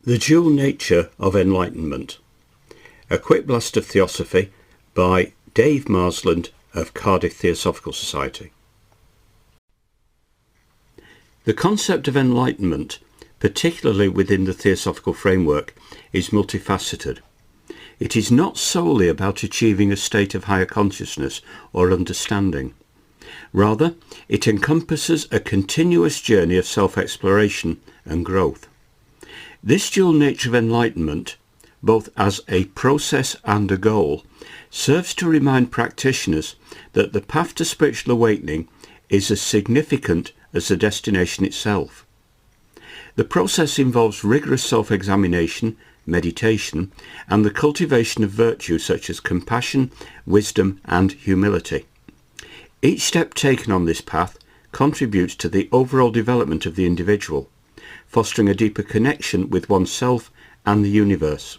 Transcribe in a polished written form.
The Dual Nature of Enlightenment. A quick blast of Theosophy by Dave Marsland of Cardiff Theosophical Society. The concept of enlightenment, particularly within the Theosophical framework, is multifaceted. It is not solely about achieving a state of higher consciousness or understanding. Rather, it encompasses a continuous journey of self-exploration and growth. This dual nature of enlightenment, both as a process and a goal, serves to remind practitioners that the path to spiritual awakening is as significant as the destination itself. The process involves rigorous self-examination, meditation, and the cultivation of virtues such as compassion, wisdom, and humility. Each step taken on this path contributes to the overall development of the individual, fostering a deeper connection with oneself and the universe.